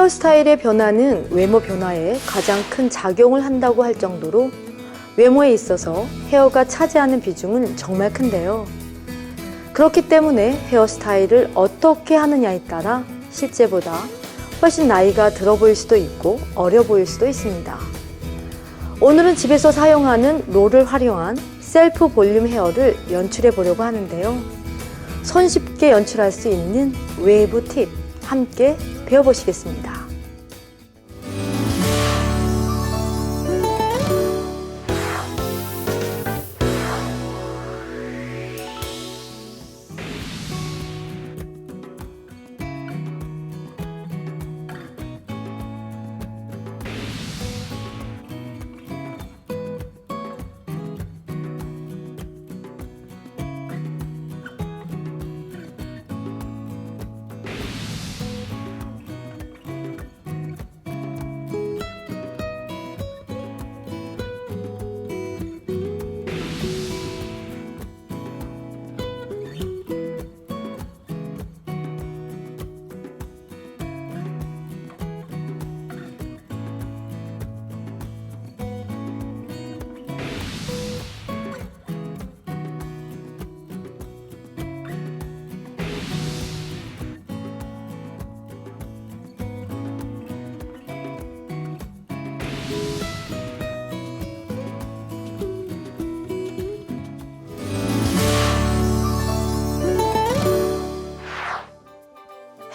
헤어스타일의 변화는 외모 변화에 가장 큰 작용을 한다고 할 정도로 외모에 있어서 헤어가 차지하는 비중은 정말 큰데요. 그렇기 때문에 헤어스타일을 어떻게 하느냐에 따라 실제보다 훨씬 나이가 들어 보일 수도 있고 어려 보일 수도 있습니다. 오늘은 집에서 사용하는 롤을 활용한 셀프 볼륨 헤어를 연출해 보려고 하는데요. 손쉽게 연출할 수 있는 웨이브 팁 함께 배워보시겠습니다.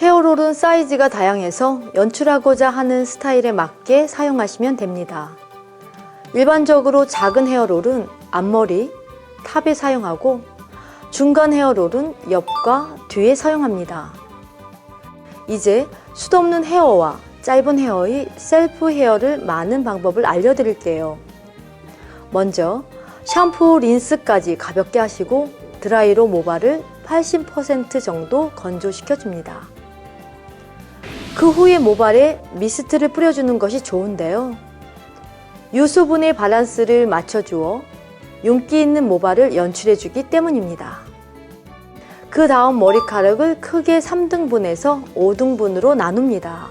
헤어롤은 사이즈가 다양해서 연출하고자 하는 스타일에 맞게 사용하시면 됩니다. 일반적으로 작은 헤어롤은 앞머리, 탑에 사용하고 중간 헤어롤은 옆과 뒤에 사용합니다. 이제 숱 없는 헤어와 짧은 헤어의 셀프 헤어를 많은 방법을 알려드릴게요. 먼저 샴푸, 린스까지 가볍게 하시고 드라이로 모발을 80% 정도 건조시켜줍니다. 그 후에 모발에 미스트를 뿌려주는 것이 좋은데요. 유수분의 밸런스를 맞춰주어 윤기 있는 모발을 연출해주기 때문입니다. 그 다음 머리카락을 크게 3등분해서 5등분으로 나눕니다.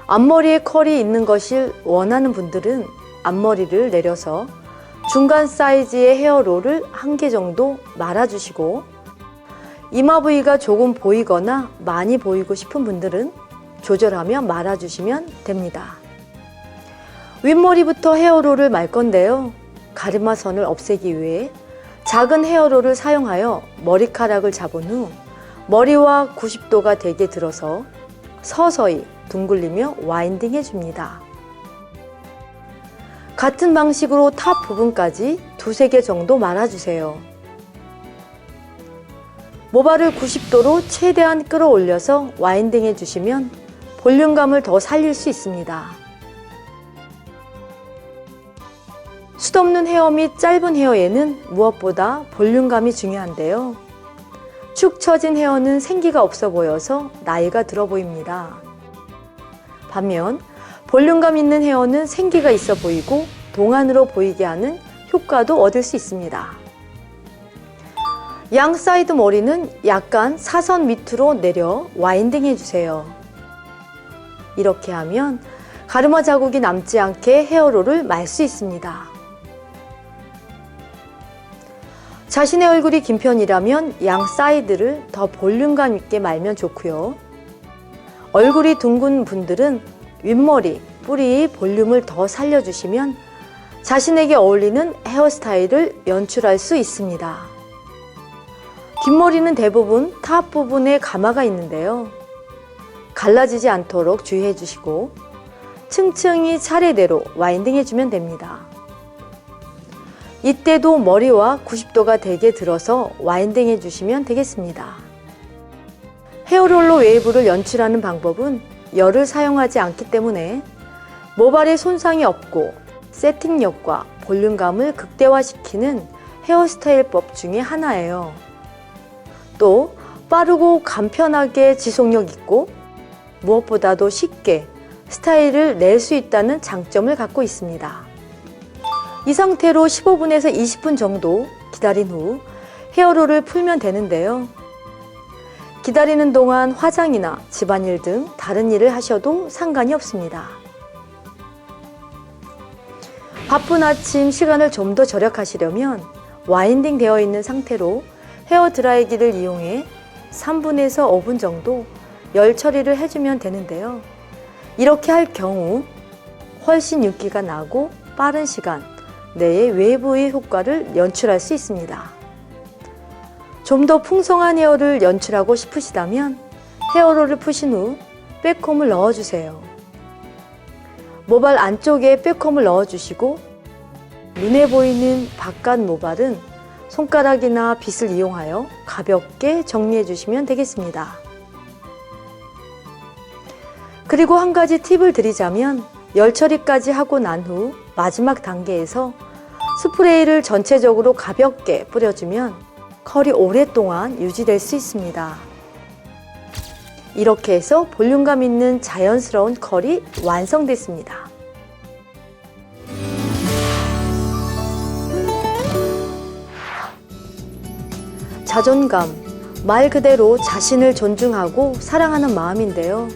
앞머리에 컬이 있는 것을 원하는 분들은 앞머리를 내려서 중간 사이즈의 헤어롤을 1개 정도 말아주시고 이마 부위가 조금 보이거나 많이 보이고 싶은 분들은 조절하며 말아주시면 됩니다. 윗머리부터 헤어롤을 말 건데요. 가르마선을 없애기 위해 작은 헤어롤을 사용하여 머리카락을 잡은 후 머리와 90도가 되게 들어서 서서히 둥글리며 와인딩 해줍니다. 같은 방식으로 탑 부분까지 2-3개 정도 말아주세요. 모발을 90도로 최대한 끌어올려서 와인딩 해주시면 볼륨감을 더 살릴 수 있습니다. 숱 없는 헤어 및 짧은 헤어에는 무엇보다 볼륨감이 중요한데요. 축 처진 헤어는 생기가 없어 보여서 나이가 들어 보입니다. 반면 볼륨감 있는 헤어는 생기가 있어 보이고 동안으로 보이게 하는 효과도 얻을 수 있습니다. 양 사이드 머리는 약간 사선 밑으로 내려 와인딩 해주세요. 이렇게 하면 가르마 자국이 남지 않게 헤어롤을 말 수 있습니다. 자신의 얼굴이 긴 편이라면 양 사이드를 더 볼륨감 있게 말면 좋고요. 얼굴이 둥근 분들은 윗머리, 뿌리의 볼륨을 더 살려주시면 자신에게 어울리는 헤어스타일을 연출할 수 있습니다. 긴 머리는 대부분 탑 부분에 가마가 있는데요. 갈라지지 않도록 주의해 주시고 층층이 차례대로 와인딩 해주면 됩니다. 이때도 머리와 90도가 되게 들어서 와인딩 해주시면 되겠습니다. 헤어롤로 웨이브를 연출하는 방법은 열을 사용하지 않기 때문에 모발에 손상이 없고 세팅력과 볼륨감을 극대화시키는 헤어스타일법 중에 하나예요. 또 빠르고 간편하게 지속력 있고 무엇보다도 쉽게 스타일을 낼 수 있다는 장점을 갖고 있습니다. 이 상태로 15분에서 20분 정도 기다린 후 헤어롤을 풀면 되는데요. 기다리는 동안 화장이나 집안일 등 다른 일을 하셔도 상관이 없습니다. 바쁜 아침 시간을 좀 더 절약하시려면 와인딩 되어 있는 상태로 헤어 드라이기를 이용해 3분에서 5분 정도 열 처리를 해주면 되는데요. 이렇게 할 경우 훨씬 윤기가 나고 빠른 시간 내에 외부의 효과를 연출할 수 있습니다. 좀 더 풍성한 헤어를 연출하고 싶으시다면 헤어롤을 푸신 후 백콤을 넣어주세요. 모발 안쪽에 백콤을 넣어주시고 눈에 보이는 바깥 모발은 손가락이나 빗을 이용하여 가볍게 정리해 주시면 되겠습니다. 그리고 한 가지 팁을 드리자면 열 처리까지 하고 난 후 마지막 단계에서 스프레이를 전체적으로 가볍게 뿌려주면 컬이 오랫동안 유지될 수 있습니다. 이렇게 해서 볼륨감 있는 자연스러운 컬이 완성됐습니다. 자존감, 말 그대로 자신을 존중하고 사랑하는 마음인데요.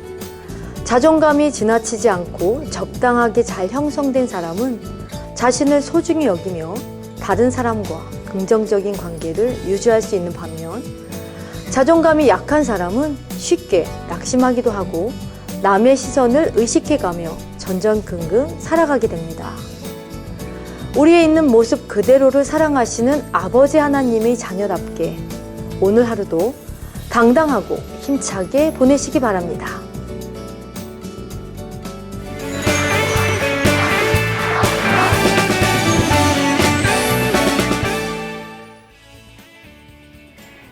자존감이 지나치지 않고 적당하게 잘 형성된 사람은 자신을 소중히 여기며 다른 사람과 긍정적인 관계를 유지할 수 있는 반면 자존감이 약한 사람은 쉽게 낙심하기도 하고 남의 시선을 의식해가며 전전긍긍 살아가게 됩니다. 우리의 있는 모습 그대로를 사랑하시는 아버지 하나님의 자녀답게 오늘 하루도 당당하고 힘차게 보내시기 바랍니다.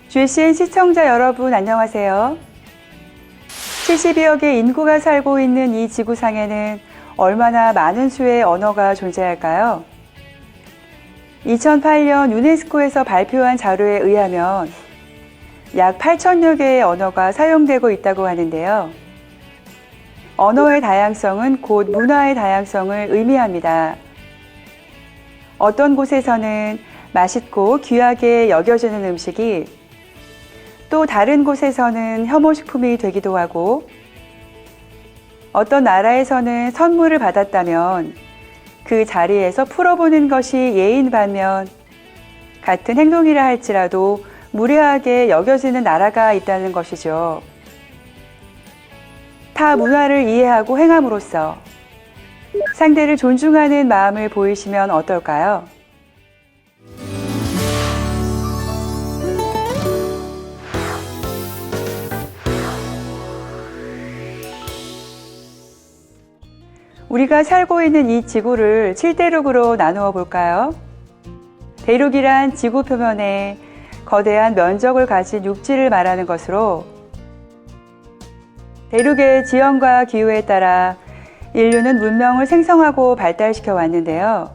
GCN 시청자 여러분 안녕하세요. 72억의 인구가 살고 있는 이 지구상에는 얼마나 많은 수의 언어가 존재할까요? 2008년 유네스코에서 발표한 자료에 의하면 약 8천여 개의 언어가 사용되고 있다고 하는데요. 언어의 다양성은 곧 문화의 다양성을 의미합니다. 어떤 곳에서는 맛있고 귀하게 여겨지는 음식이 또 다른 곳에서는 혐오식품이 되기도 하고 어떤 나라에서는 선물을 받았다면 그 자리에서 풀어보는 것이 예인 반면 같은 행동이라 할지라도 무례하게 여겨지는 나라가 있다는 것이죠. 타 문화를 이해하고 행함으로써 상대를 존중하는 마음을 보이시면 어떨까요? 우리가 살고 있는 이 지구를 7대륙으로 나누어 볼까요? 대륙이란 지구 표면에 거대한 면적을 가진 육지를 말하는 것으로 대륙의 지형과 기후에 따라 인류는 문명을 생성하고 발달시켜 왔는데요.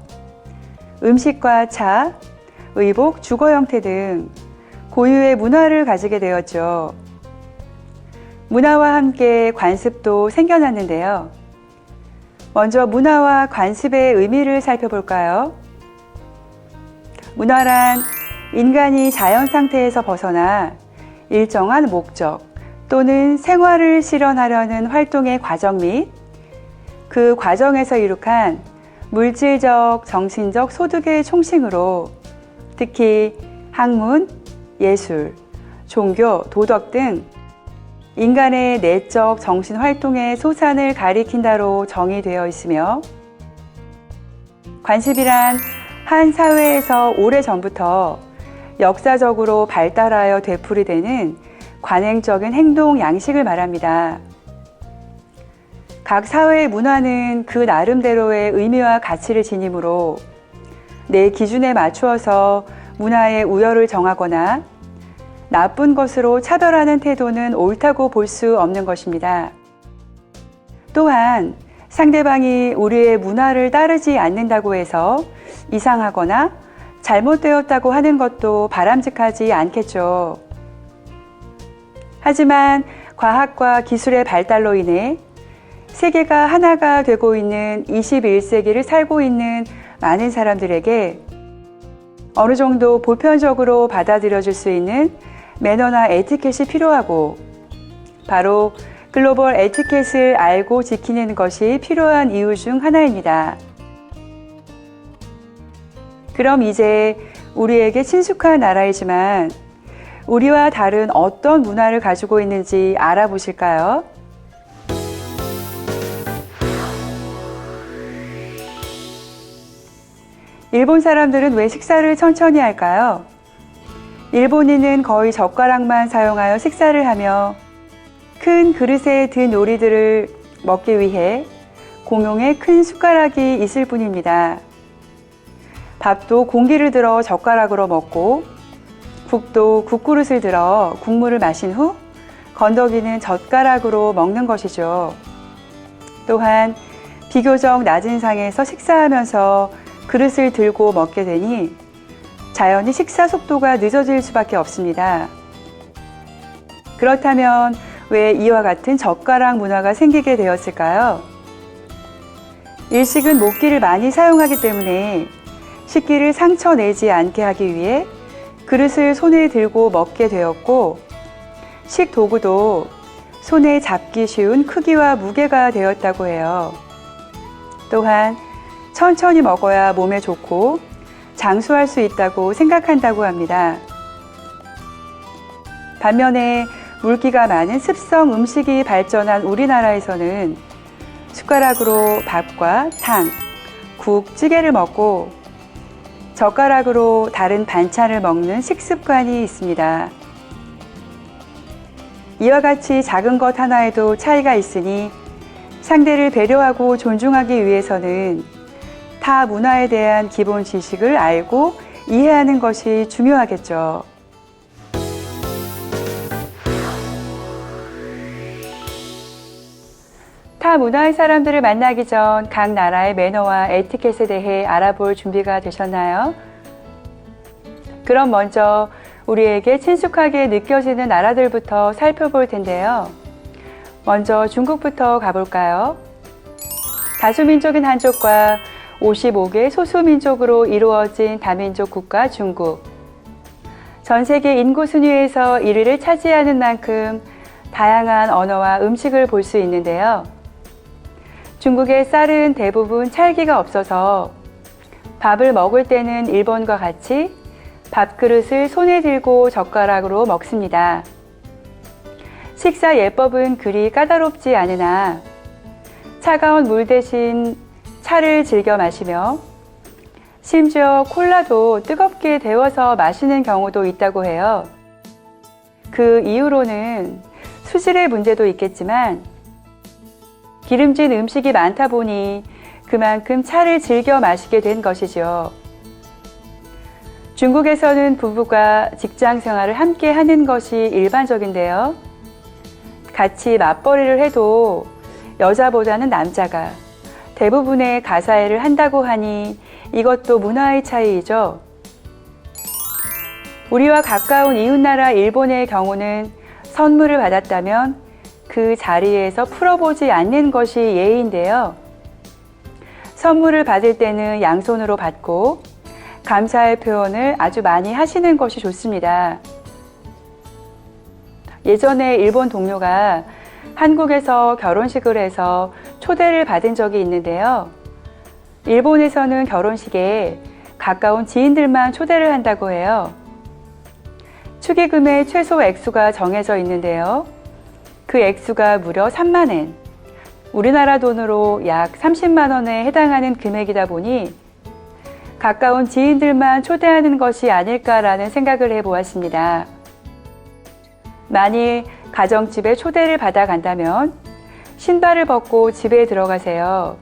음식과 차, 의복, 주거 형태 등 고유의 문화를 가지게 되었죠. 문화와 함께 관습도 생겨났는데요. 먼저 문화와 관습의 의미를 살펴볼까요? 문화란 인간이 자연 상태에서 벗어나 일정한 목적 또는 생활을 실현하려는 활동의 과정 및 그 과정에서 이룩한 물질적, 정신적 소득의 총칭으로 특히 학문, 예술, 종교, 도덕 등 인간의 내적 정신 활동의 소산을 가리킨다로 정의되어 있으며 관습이란 한 사회에서 오래전부터 역사적으로 발달하여 되풀이되는 관행적인 행동 양식을 말합니다. 각 사회의 문화는 그 나름대로의 의미와 가치를 지니므로 내 기준에 맞추어서 문화의 우열을 정하거나 나쁜 것으로 차별하는 태도는 옳다고 볼 수 없는 것입니다. 또한 상대방이 우리의 문화를 따르지 않는다고 해서 이상하거나 잘못되었다고 하는 것도 바람직하지 않겠죠. 하지만 과학과 기술의 발달로 인해 세계가 하나가 되고 있는 21세기를 살고 있는 많은 사람들에게 어느 정도 보편적으로 받아들여질 수 있는 매너나 에티켓이 필요하고 바로 글로벌 에티켓을 알고 지키는 것이 필요한 이유 중 하나입니다. 그럼 이제 우리에게 친숙한 나라이지만 우리와 다른 어떤 문화를 가지고 있는지 알아보실까요? 일본 사람들은 왜 식사를 천천히 할까요? 일본인은 거의 젓가락만 사용하여 식사를 하며 큰 그릇에 든 요리들을 먹기 위해 공용의 큰 숟가락이 있을 뿐입니다. 밥도 공기를 들어 젓가락으로 먹고 국도 국그릇을 들어 국물을 마신 후 건더기는 젓가락으로 먹는 것이죠. 또한 비교적 낮은 상에서 식사하면서 그릇을 들고 먹게 되니 자연히 식사 속도가 늦어질 수밖에 없습니다. 그렇다면 왜 이와 같은 젓가락 문화가 생기게 되었을까요? 일식은 목기를 많이 사용하기 때문에 식기를 상처 내지 않게 하기 위해 그릇을 손에 들고 먹게 되었고, 식도구도 손에 잡기 쉬운 크기와 무게가 되었다고 해요. 또한 천천히 먹어야 몸에 좋고 장수할 수 있다고 생각한다고 합니다. 반면에 물기가 많은 습성 음식이 발전한 우리나라에서는 숟가락으로 밥과 탕, 국, 찌개를 먹고 젓가락으로 다른 반찬을 먹는 식습관이 있습니다. 이와 같이 작은 것 하나에도 차이가 있으니 상대를 배려하고 존중하기 위해서는 타 문화에 대한 기본 지식을 알고 이해하는 것이 중요하겠죠. 타 문화의 사람들을 만나기 전 각 나라의 매너와 에티켓에 대해 알아볼 준비가 되셨나요? 그럼 먼저 우리에게 친숙하게 느껴지는 나라들부터 살펴볼 텐데요. 먼저 중국부터 가볼까요? 다수민족인 한족과 55개 소수민족으로 이루어진 다민족 국가 중국. 전 세계 인구 순위에서 1위를 차지하는 만큼 다양한 언어와 음식을 볼 수 있는데요. 중국의 쌀은 대부분 찰기가 없어서 밥을 먹을 때는 일본과 같이 밥그릇을 손에 들고 젓가락으로 먹습니다. 식사 예법은 그리 까다롭지 않으나 차가운 물 대신 차를 즐겨 마시며 심지어 콜라도 뜨겁게 데워서 마시는 경우도 있다고 해요. 그 이유로는 수질의 문제도 있겠지만 기름진 음식이 많다 보니 그만큼 차를 즐겨 마시게 된 것이죠. 중국에서는 부부가 직장 생활을 함께 하는 것이 일반적인데요. 같이 맞벌이를 해도 여자보다는 남자가 대부분의 가사일을 한다고 하니 이것도 문화의 차이이죠. 우리와 가까운 이웃나라 일본의 경우는 선물을 받았다면 그 자리에서 풀어보지 않는 것이 예의인데요. 선물을 받을 때는 양손으로 받고 감사의 표현을 아주 많이 하시는 것이 좋습니다. 예전에 일본 동료가 한국에서 결혼식을 해서 초대를 받은 적이 있는데요. 일본에서는 결혼식에 가까운 지인들만 초대를 한다고 해요. 축의금의 최소 액수가 정해져 있는데요. 그 액수가 무려 3만엔, 우리나라 돈으로 약 30만 원에 해당하는 금액이다 보니 가까운 지인들만 초대하는 것이 아닐까라는 생각을 해보았습니다. 만일 가정집에 초대를 받아 간다면 신발을 벗고 집에 들어가세요.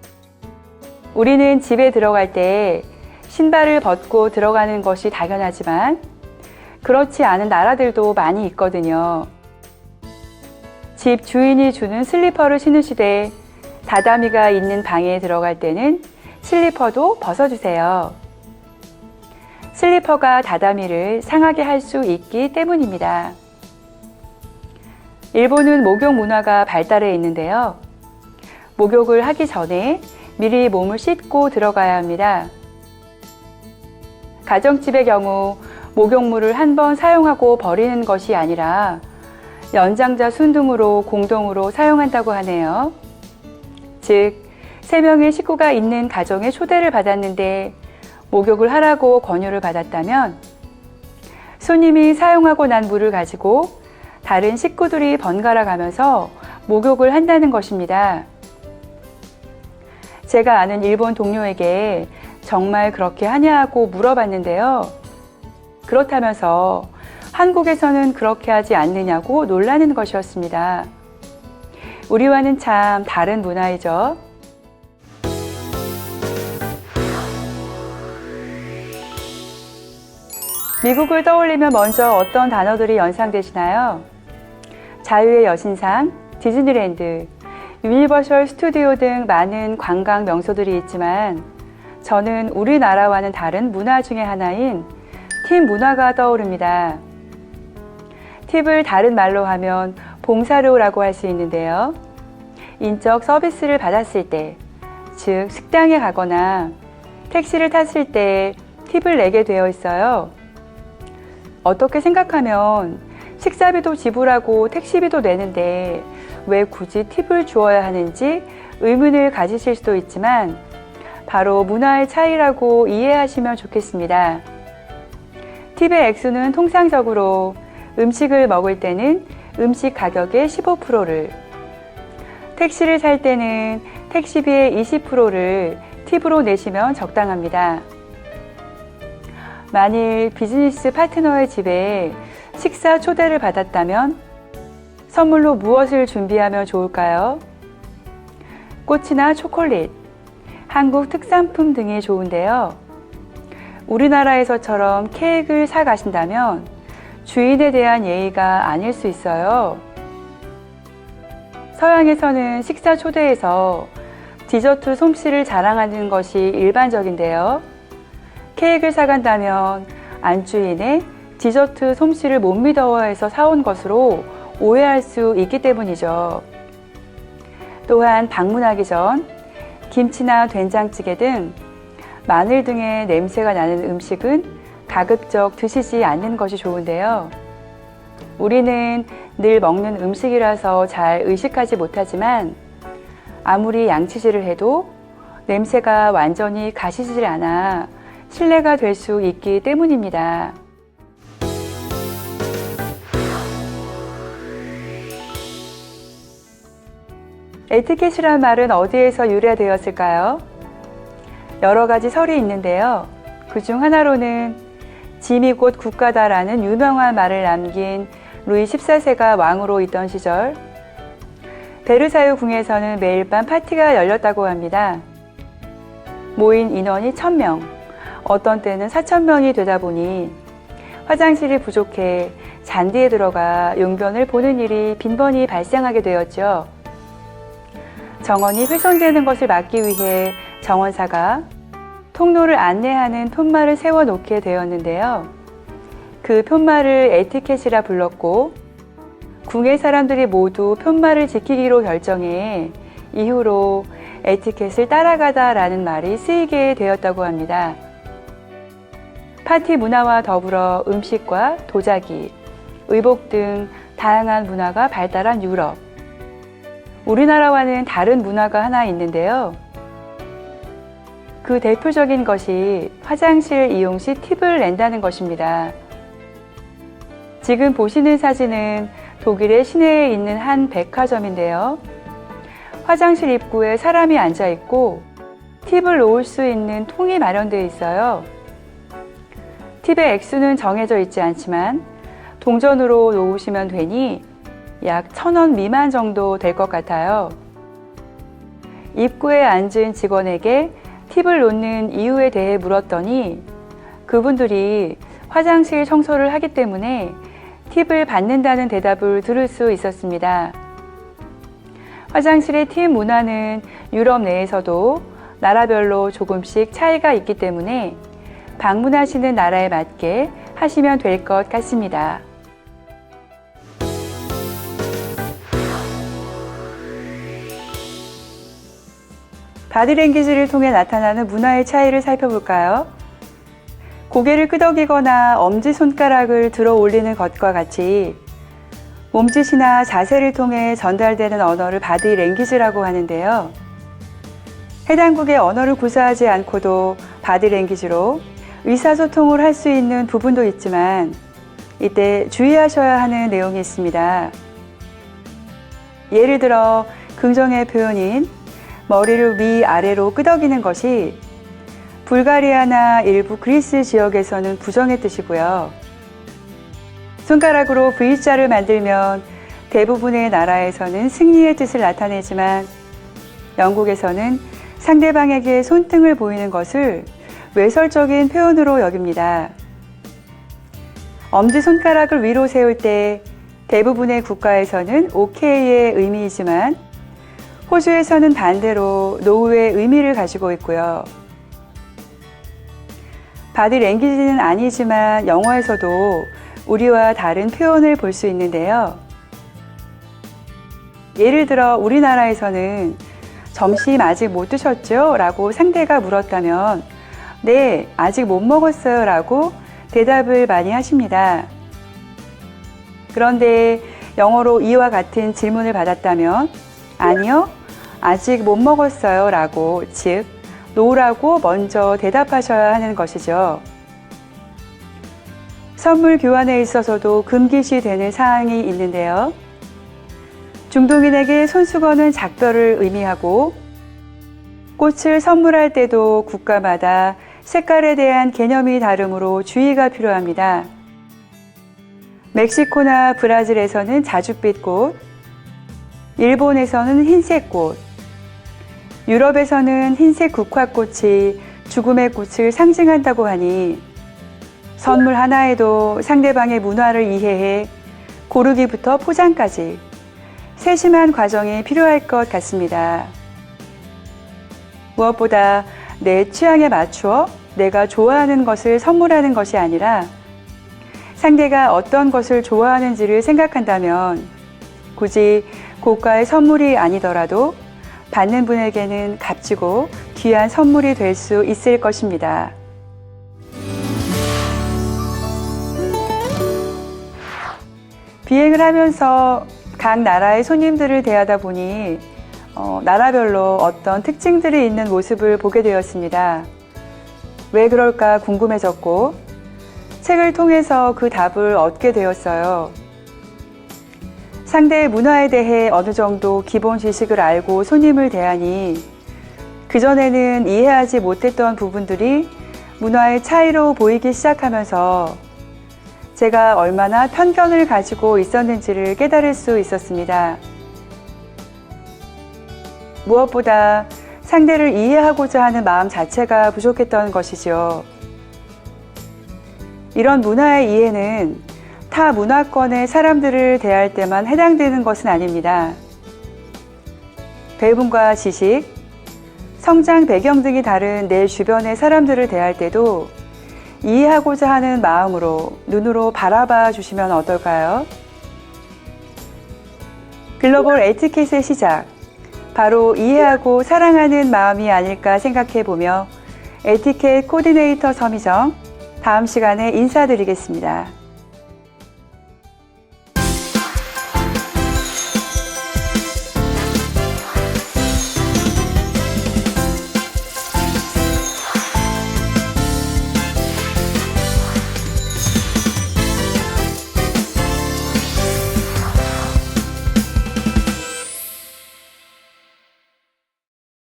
우리는 집에 들어갈 때 신발을 벗고 들어가는 것이 당연하지만 그렇지 않은 나라들도 많이 있거든요. 집 주인이 주는 슬리퍼를 신으시되 다다미가 있는 방에 들어갈 때는 슬리퍼도 벗어주세요. 슬리퍼가 다다미를 상하게 할 수 있기 때문입니다. 일본은 목욕 문화가 발달해 있는데요. 목욕을 하기 전에 미리 몸을 씻고 들어가야 합니다. 가정집의 경우 목욕물을 한 번 사용하고 버리는 것이 아니라 연장자 순 등으로 공동으로 사용한다고 하네요. 즉, 3명의 식구가 있는 가정에 초대를 받았는데 목욕을 하라고 권유를 받았다면 손님이 사용하고 난 물을 가지고 다른 식구들이 번갈아 가면서 목욕을 한다는 것입니다. 제가 아는 일본 동료에게 정말 그렇게 하냐고 물어봤는데요. 그렇다면서 한국에서는 그렇게 하지 않느냐고 놀라는 것이었습니다. 우리와는 참 다른 문화이죠. 미국을 떠올리면 먼저 어떤 단어들이 연상되시나요? 자유의 여신상, 디즈니랜드, 유니버셜 스튜디오 등 많은 관광 명소들이 있지만 저는 우리나라와는 다른 문화 중에 하나인 팁 문화가 떠오릅니다. 팁을 다른 말로 하면 봉사료라고 할 수 있는데요. 인적 서비스를 받았을 때, 즉 식당에 가거나 택시를 탔을 때 팁을 내게 되어 있어요. 어떻게 생각하면 식사비도 지불하고 택시비도 내는데 왜 굳이 팁을 주어야 하는지 의문을 가지실 수도 있지만 바로 문화의 차이라고 이해하시면 좋겠습니다. 팁의 액수는 통상적으로 음식을 먹을 때는 음식 가격의 15%를, 택시를 살 때는 택시비의 20%를 팁으로 내시면 적당합니다. 만일 비즈니스 파트너의 집에 식사 초대를 받았다면 선물로 무엇을 준비하면 좋을까요? 꽃이나 초콜릿, 한국 특산품 등이 좋은데요. 우리나라에서처럼 케이크를 사 가신다면 주인에 대한 예의가 아닐 수 있어요. 서양에서는 식사 초대에서 디저트 솜씨를 자랑하는 것이 일반적인데요. 케이크를 사간다면 안주인의 디저트 솜씨를 못 믿어해서 사온 것으로 오해할 수 있기 때문이죠. 또한 방문하기 전 김치나 된장찌개 등 마늘 등의 냄새가 나는 음식은 가급적 드시지 않는 것이 좋은데요. 우리는 늘 먹는 음식이라서 잘 의식하지 못하지만 아무리 양치질을 해도 냄새가 완전히 가시질 않아 실례가 될 수 있기 때문입니다. 에티켓이란 말은 어디에서 유래되었을까요? 여러 가지 설이 있는데요. 그중 하나로는 짐이 곧 국가다라는 유명한 말을 남긴 루이 14세가 왕으로 있던 시절 베르사유 궁에서는 매일 밤 파티가 열렸다고 합니다. 모인 인원이 1000명, 어떤 때는 4000명이 되다 보니 화장실이 부족해 잔디에 들어가 용변을 보는 일이 빈번히 발생하게 되었죠. 정원이 훼손되는 것을 막기 위해 정원사가 통로를 안내하는 푯말을 세워놓게 되었는데요. 그 푯말을 에티켓이라 불렀고 궁의 사람들이 모두 푯말을 지키기로 결정해 이후로 에티켓을 따라가다라는 말이 쓰이게 되었다고 합니다. 파티 문화와 더불어 음식과 도자기, 의복 등 다양한 문화가 발달한 유럽. 우리나라와는 다른 문화가 하나 있는데요. 그 대표적인 것이 화장실 이용 시 팁을 낸다는 것입니다. 지금 보시는 사진은 독일의 시내에 있는 한 백화점인데요. 화장실 입구에 사람이 앉아 있고 팁을 놓을 수 있는 통이 마련되어 있어요. 팁의 액수는 정해져 있지 않지만 동전으로 놓으시면 되니 약 1000원 미만 정도 될 것 같아요. 입구에 앉은 직원에게 팁을 놓는 이유에 대해 물었더니 그분들이 화장실 청소를 하기 때문에 팁을 받는다는 대답을 들을 수 있었습니다. 화장실의 팁 문화는 유럽 내에서도 나라별로 조금씩 차이가 있기 때문에 방문하시는 나라에 맞게 하시면 될 것 같습니다. 바디랭귀지를 통해 나타나는 문화의 차이를 살펴볼까요? 고개를 끄덕이거나 엄지손가락을 들어 올리는 것과 같이 몸짓이나 자세를 통해 전달되는 언어를 바디 랭귀지라고 하는데요. 해당국의 언어를 구사하지 않고도 바디 랭귀지로 의사소통을 할 수 있는 부분도 있지만 이때 주의하셔야 하는 내용이 있습니다. 예를 들어 긍정의 표현인 머리를 위아래로 끄덕이는 것이 불가리아나 일부 그리스 지역에서는 부정의 뜻이고요. 손가락으로 V자를 만들면 대부분의 나라에서는 승리의 뜻을 나타내지만 영국에서는 상대방에게 손등을 보이는 것을 외설적인 표현으로 여깁니다. 엄지손가락을 위로 세울 때 대부분의 국가에서는 OK의 의미이지만 호주에서는 반대로 노우의 의미를 가지고 있고요. 바디 랭귀지는 아니지만 영어에서도 우리와 다른 표현을 볼 수 있는데요. 예를 들어 우리나라에서는 점심 아직 못 드셨죠? 라고 상대가 물었다면 네, 아직 못 먹었어요 라고 대답을 많이 하십니다. 그런데 영어로 이와 같은 질문을 받았다면 아니요, 아직 못 먹었어요 라고, 즉 노라고 먼저 대답하셔야 하는 것이죠. 선물 교환에 있어서도 금기시 되는 사항이 있는데요. 중동인에게 손수건은 작별을 의미하고 꽃을 선물할 때도 국가마다 색깔에 대한 개념이 다르므로 주의가 필요합니다. 멕시코나 브라질에서는 자줏빛 꽃, 일본에서는 흰색 꽃, 유럽에서는 흰색 국화꽃이 죽음의 꽃을 상징한다고 하니 선물 하나에도 상대방의 문화를 이해해 고르기부터 포장까지 세심한 과정이 필요할 것 같습니다. 무엇보다 내 취향에 맞추어 내가 좋아하는 것을 선물하는 것이 아니라 상대가 어떤 것을 좋아하는지를 생각한다면 굳이 고가의 선물이 아니더라도 받는 분에게는 값지고 귀한 선물이 될 수 있을 것입니다. 비행을 하면서 각 나라의 손님들을 대하다 보니 나라별로 어떤 특징들이 있는 모습을 보게 되었습니다. 왜 그럴까 궁금해졌고 책을 통해서 그 답을 얻게 되었어요. 상대의 문화에 대해 어느 정도 기본 지식을 알고 손님을 대하니 그전에는 이해하지 못했던 부분들이 문화의 차이로 보이기 시작하면서 제가 얼마나 편견을 가지고 있었는지를 깨달을 수 있었습니다. 무엇보다 상대를 이해하고자 하는 마음 자체가 부족했던 것이죠. 이런 문화의 이해는 타 문화권의 사람들을 대할 때만 해당되는 것은 아닙니다. 배움과 지식, 성장 배경 등이 다른 내 주변의 사람들을 대할 때도 이해하고자 하는 마음으로 눈으로 바라봐 주시면 어떨까요? 글로벌 에티켓의 시작, 바로 이해하고 사랑하는 마음이 아닐까 생각해 보며 에티켓 코디네이터 서미정, 다음 시간에 인사드리겠습니다.